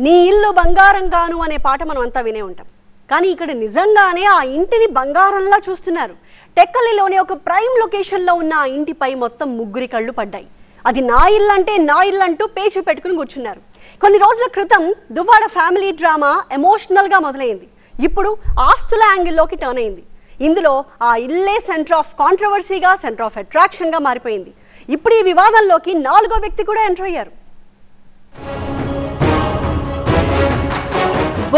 నీ ఇల్లు బంగారంగాను అనే పాట మనం అంతా వినే ఉంటాం. కానీ ఇక్కడ నిజంగానే ఆ ఇంటిని బంగారంలా చూస్తున్నారు. టెక్కలిలోని ఒక ప్రైమ్ లొకేషన్లో ఉన్న ఆ ఇంటిపై మొత్తం ముగ్గురి కళ్ళు పడ్డాయి. అది నా ఇల్లు అంటే నా ఇల్లు అంటూ పేచీ పెట్టుకుని కూర్చున్నారు. కొన్ని రోజుల క్రితం దువ్వాడ ఫ్యామిలీ డ్రామా ఎమోషనల్గా మొదలైంది. ఇప్పుడు ఆస్తుల యాంగిల్లోకి టర్న్ అయింది. ఇందులో ఆ ఇల్లే సెంటర్ ఆఫ్ కాంట్రవర్సీగా, సెంటర్ ఆఫ్ అట్రాక్షన్గా మారిపోయింది. ఇప్పుడు ఈ వివాదంలోకి 4వ వ్యక్తి కూడా ఎంటర్ అయ్యారు.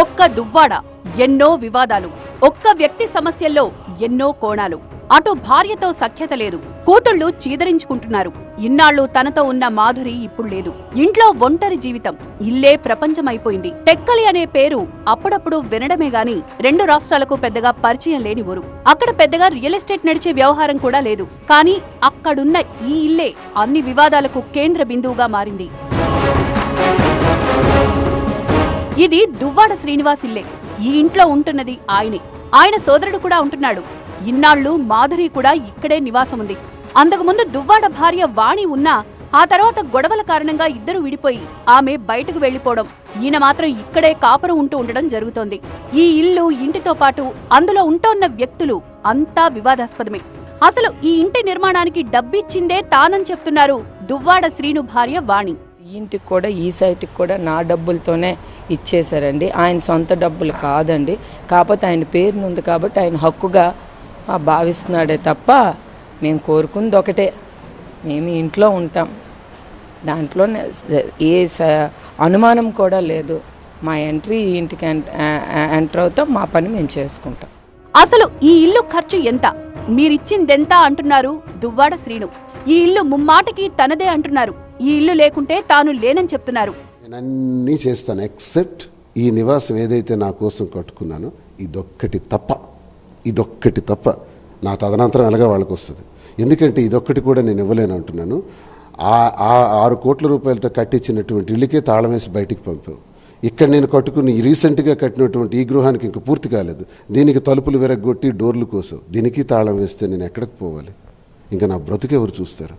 ఒక్క దువ్వాడ ఎన్నో వివాదాలు, ఒక్క వ్యక్తి సమస్యల్లో ఎన్నో కోణాలు. అటు భార్యతో సఖ్యత లేదు, కూతుళ్లు చీదరించుకుంటున్నారు. ఇన్నాళ్లు తనతో ఉన్న మాధురి ఇప్పుడు లేదు. ఇంట్లో ఒంటరి జీవితం, ఇల్లే ప్రపంచమైపోయింది. టెక్కలి అనే పేరు అప్పుడప్పుడు వినడమే గాని 2 రాష్ట్రాలకు పెద్దగా పరిచయం లేని ఊరు. అక్కడ పెద్దగా రియల్ ఎస్టేట్ నడిచే వ్యవహారం కూడా లేదు. కానీ అక్కడున్న ఈ ఇల్లే అన్ని వివాదాలకు కేంద్ర బిందువుగా మారింది. ఇది దువ్వాడ శ్రీనివాస్ ఇల్లే. ఈ ఇంట్లో ఉంటున్నది ఆయనే. ఆయన సోదరుడు కూడా ఉంటున్నాడు. ఇన్నాళ్లు మాధురి కూడా ఇక్కడే నివాసముంది. అంతకుముందు దువ్వాడ భార్య వాణి ఉన్నా ఆ తర్వాత గొడవల కారణంగా ఇద్దరు విడిపోయి ఆమె బయటకు వెళ్లిపోవడం, ఈయన మాత్రం ఇక్కడే కాపురం ఉంటూ ఉండడం జరుగుతోంది. ఈ ఇల్లు, ఇంటితో పాటు అందులో ఉంటోన్న వ్యక్తులు అంతా వివాదాస్పదమే. అసలు ఈ ఇంటి నిర్మాణానికి డబ్బిచ్చిందే తానని చెప్తున్నారు దువ్వాడ శ్రీను భార్య వాణి. ఈ ఇంటికి కూడా, ఈ సైట్కి కూడా నా డబ్బులతోనే ఇచ్చేశారండి. ఆయన సొంత డబ్బులు కాదండి. కాకపోతే ఆయన పేరును ఉంది కాబట్టి ఆయన హక్కుగా భావిస్తున్నాడే తప్ప మేము కోరుకుంది ఒకటే, మేము ఇంట్లో ఉంటాం. దాంట్లో ఏ అనుమానం కూడా లేదు. మా ఎంట్రీ ఇంటికి ఎంటర్ అవుతాం, మా పని మేము చేసుకుంటాం. అసలు ఈ ఇల్లు ఖర్చు ఎంత, మీరిచ్చిందెంత అంటున్నారు దువ్వాడ శ్రీను. ఈ ఇల్లు ముమ్మాటికి తనదే అంటున్నారు. ఈ ఇల్లు లేకుంటే తాను లేనని చెప్తున్నారు. నేను అన్నీ చేస్తాను ఎక్సెప్ట్ ఈ నివాసం ఏదైతే నా కోసం కట్టుకున్నానో ఇదొక్కటి తప్ప నా తదనంతరం ఎలాగా వాళ్ళకి వస్తుంది. ఎందుకంటే ఇదొక్కటి కూడా నేను ఇవ్వలేను అంటున్నాను. ఆ 6 కోట్ల రూపాయలతో కట్టించినటువంటి ఇల్లుకే తాళం వేసి బయటికి పంపావు. ఇక్కడ నేను కట్టుకుని రీసెంట్గా కట్టినటువంటి ఈ గృహానికి ఇంకా పూర్తి కాలేదు. దీనికి తలుపులు విరగొట్టి డోర్లు కోసం దీనికి తాళం వేస్తే నేను ఎక్కడికి పోవాలి? ఇంకా నా బ్రతుకు ఎవరు చూస్తారు?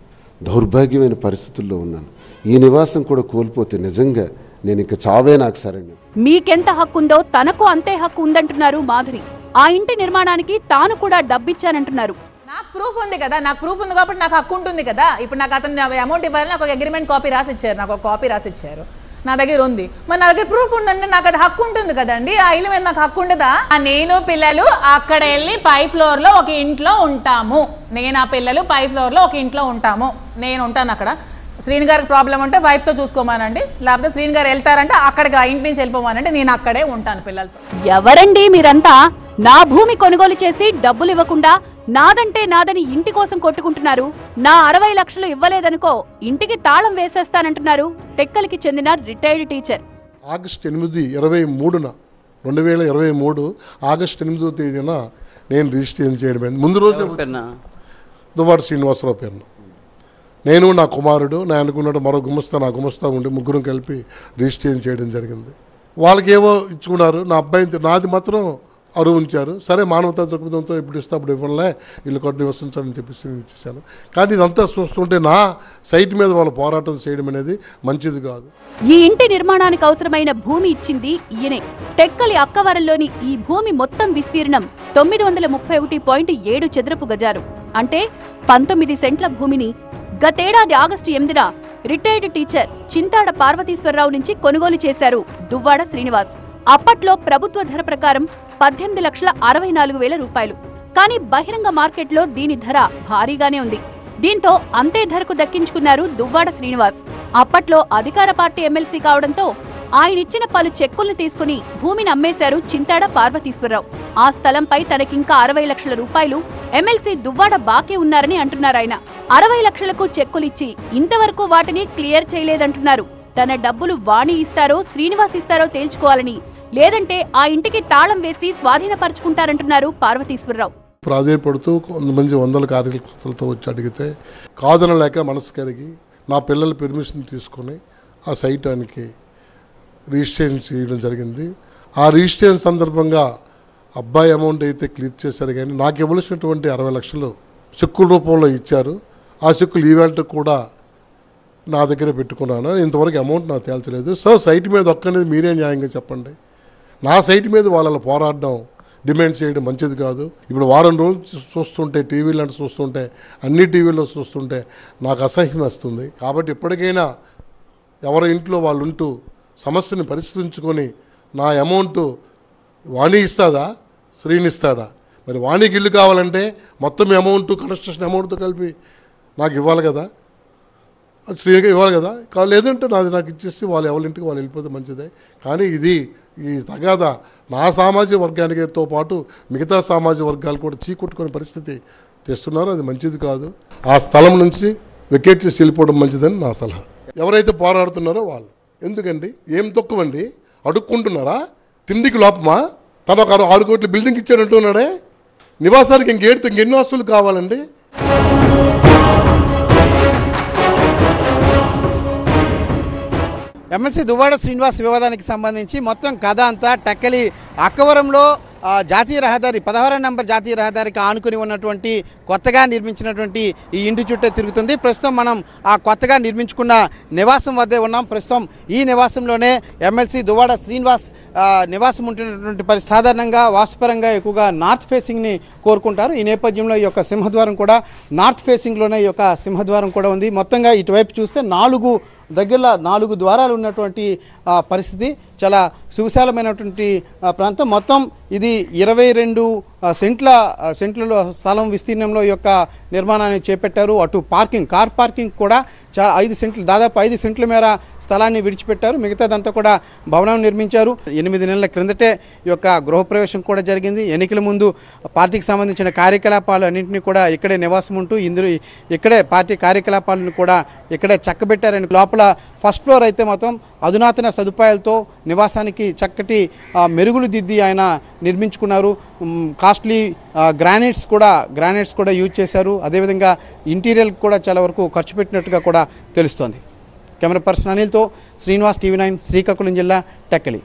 దౌర్భాగ్యమైన పరిస్థితుల్లో ఉన్నాను. ఈ నివాసం కూడా కోల్పోతే నిజంగా నేను ఇంకా చావే నాకు సరైన. మీకెంత హక్కుందో తనకు అంతే హక్కు ఉందంటున్నారు మాధురి. ఆ ఇంటి నిర్మాణానికి తాను కూడా డబ్బిచ్చానంటున్నారు. నాకు ప్రూఫ్ ఉంది కదా, నాకు ప్రూఫ్ ఉంది కాబట్టి నాకు హక్కు ఉంటుంది కదా. ఇప్పుడు నాకు అతను అమౌంట్ ఇవ్వాలి, నాకు ఒక అగ్రిమెంట్ కాపీ రాసిచ్చారు, నాకు ఒక కాపీ రాసిచ్చారు, నా దగ్గర ఉంది. మరి నా దగ్గర ప్రూఫ్ ఉందంటే నాకు అది హక్కు ఉంటుంది కదండి. ఆ ఇల్లు మీద నాకు హక్కు ఉండదా? నేను పిల్లలు అక్కడ వెళ్ళి పై ఫ్లోర్ లో ఒక ఇంట్లో ఉంటాము. నేను ఆ పిల్లలు పై ఫ్లోర్ లో ఒక ఇంట్లో ఉంటాము. నేను ఉంటాను అక్కడ. శ్రీని గారికి ప్రాబ్లం ఉంటే వైఫ్తో చూసుకోమానండి, లేకపోతే శ్రీని గారు వెళ్తారంటే అక్కడికి ఆ ఇంటి నుంచి వెళ్ళిపోమానంటే నేను అక్కడే ఉంటాను పిల్లలతో. ఎవరండి మీరంతా? నా భూమి కొనుగోలు చేసి డబ్బులు ఇవ్వకుండా నాదంటే నాదని ఇంటి కోసం కొట్టుకుంటున్నారు. నా 60 లక్షలు ఇవ్వలేదనుకో ఇంటికి తాళం వేసేస్తానంటున్నారు టెక్కలికి చెందిన రిటైర్డ్ టీచర్. ఆగస్టు 8, 2023 ఆగస్టు 8వ తేదీన నేను రిజిస్ట్రేషన్ చేయడం. ముందు రోజు దువ్వాడ శ్రీనివాసరావు పేరును నేను, నా కుమారుడు, నా అనుకున్నాడు మరో గుమస్తా, నా గుమస్తా ఉండి ముగ్గురం కలిపి రిజిస్ట్రేషన్ చేయడం జరిగింది. వాళ్ళకి ఏవో ఇచ్చుకున్నారు. నా అబ్బాయి నాది మాత్రం అరువు ఉంచారు. సరే, మానవతా దృక్పథంతో ఇప్పుడు ఇస్తే అప్పుడు ఇవ్వలే, ఇల్లు కొట్టి నివసించాలని చెప్పేసి ఇచ్చేసాను. కానీ ఇదంతా చూస్తుంటే నా సైట్ మీద వాళ్ళు పోరాటం చేయడం అనేది మంచిది కాదు. ఈ ఇంటి నిర్మాణానికి అవసరమైన భూమి ఇచ్చింది ఈయనే. టెక్కలి అక్కవరంలోని ఈ భూమి మొత్తం విస్తీర్ణం 931.7 చదరపు గజాలు. అంటే 19 సెంట్ల భూమిని గతేడాది ఆగస్టు 8న రిటైర్డ్ టీచర్ చింతాడ పార్వతీశ్వరరావు నుంచి కొనుగోలు చేశారు దువ్వాడ శ్రీనివాస్. అప్పట్లో ప్రభుత్వ ధర ప్రకారం 18,64,000 రూపాయలు. కానీ బహిరంగ మార్కెట్లో దీని ధర భారీగానే ఉంది. దీంతో అంతే ధరకు దక్కించుకున్నారు దువ్వాడ శ్రీనివాస్. అప్పట్లో అధికార పార్టీ ఎమ్మెల్సీ కావడంతో ఆయనిచ్చిన పలు చెక్కుల్ని తీసుకుని భూమిని అమ్మేశారు చింతాడ పార్వతీశ్వరరావు. ఆ స్థలంపై తనకింకా 60 లక్షల రూపాయలు ఎమ్మెల్సీ దువ్వాడ బాకీ ఉన్నారని అంటున్నారాయన. 60 లక్షలకు చెక్కులిచ్చి ఇంతవరకు వాటిని క్లియర్ చేయలేదంటున్నారు. తన డబ్బులు వాణి ఇస్తారో శ్రీనివాస్ ఇస్తారో తేల్చుకోవాలని, లేదంటే ఆ ఇంటికి తాళం వేసి స్వాధీనపరుచుకుంటారంటున్నారు పార్వతీశ్వరరావు. ప్రాధాయపడుతూ కొంతమంది 100 కార్యకర్తలతో వచ్చి అడిగితే కాదనలేక మనసు కరిగి నా పిల్లల పెర్మిషన్ తీసుకుని ఆ సైట్ ఆయనకి రిజిస్ట్రేషన్ చేయడం జరిగింది. ఆ రిజిస్ట్రేషన్ సందర్భంగా అబ్బాయి అమౌంట్ అయితే క్లియర్ చేశారు. కానీ నాకు ఇవ్వాల్సినటువంటి 60 లక్షలు చెక్కుల రూపంలో ఇచ్చారు. ఆ చెక్కులు ఈవేళ కూడా నా దగ్గర పెట్టుకున్నాను. ఇంతవరకు అమౌంట్ నాకు తేల్చలేదు. సో సైట్ మీద ఒక్కనేది మీరే న్యాయంగా చెప్పండి. నా సైట్ మీద వాళ్ళ పోరాడడం, డిమాండ్ చేయడం మంచిది కాదు. ఇప్పుడు వారం రోజులు చూస్తుంటే టీవీలో చూస్తుంటే, అన్ని టీవీల్లో చూస్తుంటే నాకు అసహ్యం వస్తుంది. కాబట్టి ఇప్పటికైనా ఎవరి ఇంట్లో వాళ్ళు ఉంటూ సమస్యని పరిష్కరించుకొని నా అమౌంట్ వాణి ఇస్తుందా, శ్రీని ఇస్తాడా? మరి వాణికి ఇల్లు కావాలంటే మొత్తం అమౌంట్ కన్స్ట్రక్షన్ అమౌంట్తో కలిపి నాకు ఇవ్వాలి కదా, శ్రీగా ఇవ్వాలి కదా. లేదంటే నాకు ఇచ్చేసి వాళ్ళు ఎవరింటికి వాళ్ళు వెళ్ళిపోతే మంచిదే. కానీ ఈ తగాదా నా సామాజిక వర్గానికితో పాటు మిగతా సామాజిక వర్గాలు కూడా చీకొట్టుకునే పరిస్థితి తెస్తున్నారు. అది మంచిది కాదు. ఆ స్థలం నుంచి వెకేట్ చేసి వెళ్ళిపోవడం మంచిదని నా సలహా. ఎవరైతే పోరాడుతున్నారో వాళ్ళు. ఎందుకండి ఏం తక్కువండి? అడుక్కుంటున్నారా? తిండికి లోపమా? తను ఒక 6 కోట్ల బిల్డింగ్ ఇచ్చారంటున్నాడే, నివాసానికి ఇంకెన్ని ఆస్తులు కావాలండి? ఎమ్మెల్సీ దువ్వాడ శ్రీనివాస్ వివాదానికి సంబంధించి మొత్తం కథ అంతా టెక్కలి అక్కవరంలో జాతీయ రహదారి 16వ నంబర్ జాతీయ రహదారికి ఆనుకుని ఉన్నటువంటి కొత్తగా నిర్మించినటువంటి ఈ ఇంటి చుట్టే తిరుగుతుంది. ప్రస్తుతం మనం ఆ కొత్తగా నిర్మించుకున్న నివాసం వద్దే ఉన్నాం. ప్రస్తుతం ఈ నివాసంలోనే ఎమ్మెల్సీ దువ్వాడ శ్రీనివాస్ నివాసం ఉంటున్నటువంటి పరిస్థితి. సాధారణంగా వాస్తుపరంగా ఎక్కువగా నార్త్ ఫేసింగ్ని కోరుకుంటారు. ఈ నేపథ్యంలో ఈ యొక్క సింహద్వారం కూడా నార్త్ ఫేసింగ్లోనే ఈ యొక్క సింహద్వారం కూడా ఉంది. మొత్తంగా ఇటువైపు చూస్తే 4 ద్వారాలు ఉన్నటువంటి పరిస్థితి. చాలా సువిశాలమైనటువంటి ప్రాంతం. మొత్తం ఇది 22 సెంట్లలో స్థలం విస్తీర్ణంలో ఈ యొక్క నిర్మాణాన్ని చేపట్టారు. అటు కార్ పార్కింగ్ కూడా దాదాపు 5 సెంట్ల మేర స్థలాన్ని విడిచిపెట్టారు. మిగతాదంతా కూడా భవనం నిర్మించారు. 8 నెలల క్రిందటే ఈ యొక్క గృహప్రవేశం కూడా జరిగింది. ఎన్నికల ముందు పార్టీకి సంబంధించిన కార్యకలాపాలు అన్నింటినీ కూడా ఇక్కడే నివాసం ఉంటూ ఇక్కడే పార్టీ కార్యకలాపాలను కూడా ఇక్కడే చక్కబెట్టారని. లోపల ఫస్ట్ ఫ్లోర్ అయితే మొత్తం అధునాతన సదుపాయాలతో నివాసానికి చక్కటి మెరుగులు దిద్ది ఆయన నిర్మించుకున్నారు. కాస్ట్లీ గ్రానైట్స్ కూడా యూజ్ చేశారు. అదేవిధంగా ఇంటీరియర్ కూడా చాలా వరకు ఖర్చు పెట్టినట్టుగా కూడా తెలుస్తోంది. కెమెరా పర్సన్ అనిల్తో శ్రీనివాస్, TV9 శ్రీకాకుళం జిల్లా టెక్కలి.